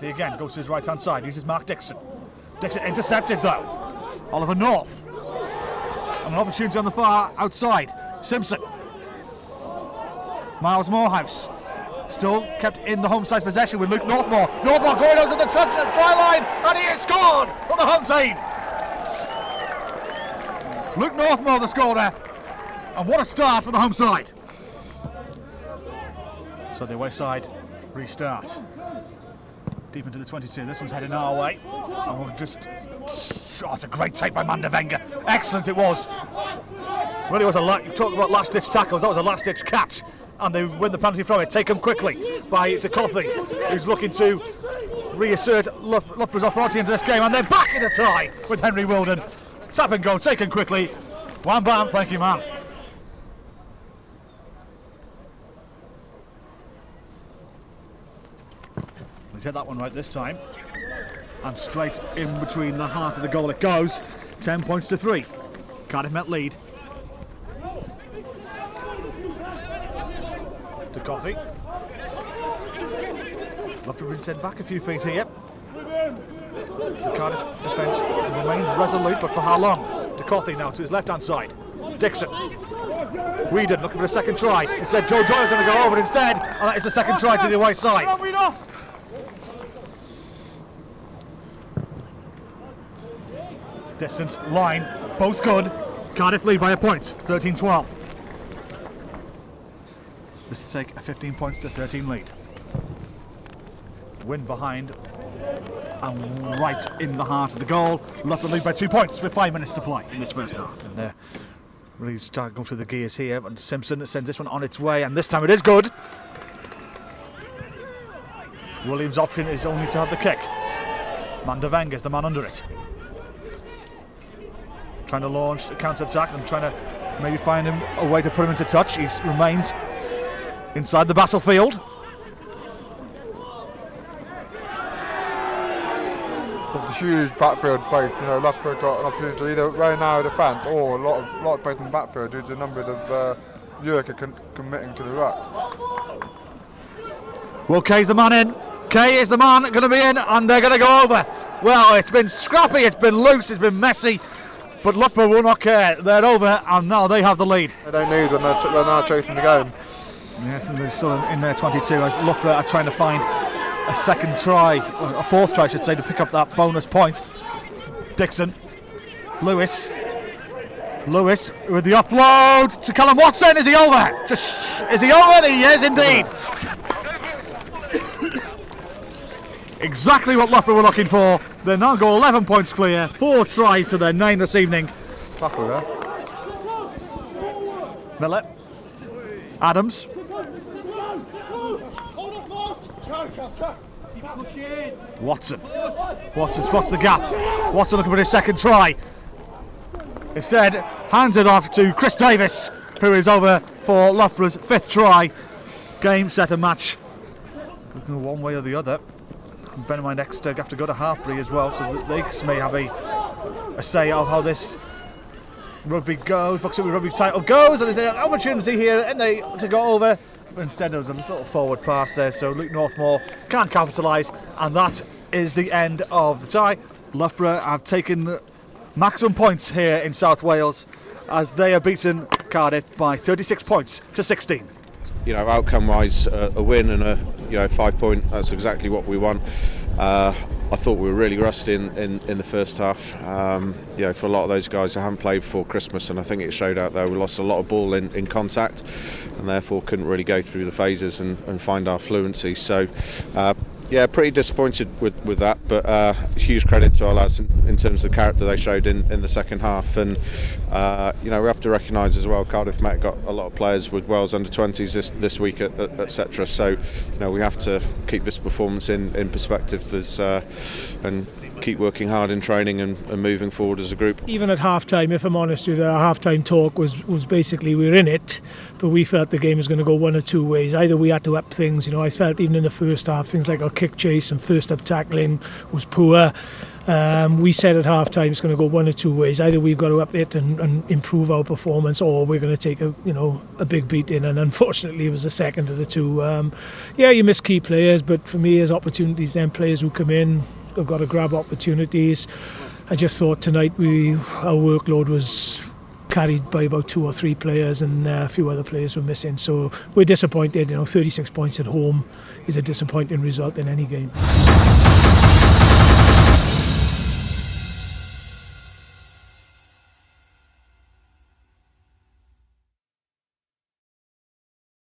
McCarthy again goes to his right hand side, uses Mark Dixon. Dixon intercepted though. Oliver North. And an opportunity on the far outside. Simpson. Miles Morehouse. Still kept in the home side's possession with Luke Northmore. Northmore going out to the touch at try line, and he has scored for the home team. Luke Northmore the scorer, and what a start for the home side. So the away side restart. Deep into the 22. This one's heading our way, and we'll just. Oh, it's a great take by Manda Wenger. Excellent it was. Really was you talk about last-ditch tackles. That was a last-ditch catch. And they win the penalty from it, taken quickly by DeCoffey, who's looking to reassert Loughborough's authority into this game, and they're back in a tie with Henry Wilden. Tap and go, taken quickly. Wham bam, thank you, man. He's hit that one right this time, and straight in between the heart of the goal it goes. 10 points to 3. Cardiff Met lead. To Coffey. Loughborough been sent back a few feet here. The Cardiff defence remains resolute, but for how long? To Coffey now to his left hand side. Dixon. Whedon looking for a second try. He said Joe Doyle's going to go over instead, and that is the second try to the away side. Distance, line, both good. Cardiff lead by a point, 13-12. This will take a 15 points to 13 lead. Win behind and right in the heart of the goal. Loughborough lead by 2 points with 5 minutes to play in this first half. And really start going through the gears here. And Simpson sends this one on its way, and this time it is good. Williams' option is only to have the kick. Manda Wenger's the man under it. Trying to launch a counter-attack and trying to maybe find him a way to put him into touch. He remains inside the battlefield. The huge backfield both. Loughborough got an opportunity to either very narrow defence or a lot of both in the backfield due to the number of Yorker committing to the ruck. Well, Kay's the man in. Kay is the man going to be in, and they're going to go over. Well, it's been scrappy, it's been loose, it's been messy, but Loughborough will not care. They're over, and now they have the lead. They don't need when they're now chasing the game. Yes, and they're still in their 22 as Loughborough are trying to find a second try, or a fourth try I should say, to pick up that bonus point. Dixon, Lewis with the offload to Callum Watson. Is he over? Is he over? He is indeed. Exactly what Loughborough were looking for. They now go 11 points clear, 4 tries to their 9 this evening. Tackle there. Miller, Adams. Watson spots the gap. Watson looking for his second try. Instead, hands it off to Chris Davis, who is over for Loughborough's 5th try. Game, set and match. Looking one way or the other. And bear in mind, Exeter have to go to Hartpury as well, so that they may have a say of how this rugby goes. BUCS Rugby title goes, and there's an opportunity here and they to go over. But instead, there was a little forward pass there, so Luke Northmore can't capitalise, and that is the end of the tie. Loughborough have taken maximum points here in South Wales as they have beaten Cardiff by 36 points to 16. Outcome-wise, a win and a 5 point. That's exactly what we want. I thought we were really rusty in the first half. For a lot of those guys that haven't played before Christmas, and I think it showed out there. We lost a lot of ball in contact, and therefore couldn't really go through the phases and find our fluency. So. Pretty disappointed with that, but huge credit to our lads in terms of the character they showed in the second half. And we have to recognise as well, Cardiff Met got a lot of players with Wales under-20s this week, etc. So we have to keep this performance in perspective and keep working hard in training and moving forward as a group. Even at half-time, if I'm honest with you, our half-time talk was basically we're in it, but we felt the game was going to go one or two ways. Either we had to up things, I felt even in the first half, things like our kick chase and first up tackling was poor. We said at half time it's going to go one or two ways. Either we've got to up it and improve our performance, or we're going to take a big beating. And unfortunately, it was the second of the two. You miss key players, but for me, as opportunities, then players who come in have got to grab opportunities. I just thought tonight our workload was carried by about 2 or 3 players, and a few other players were missing. So we're disappointed. 36 points at home is a disappointing result in any game.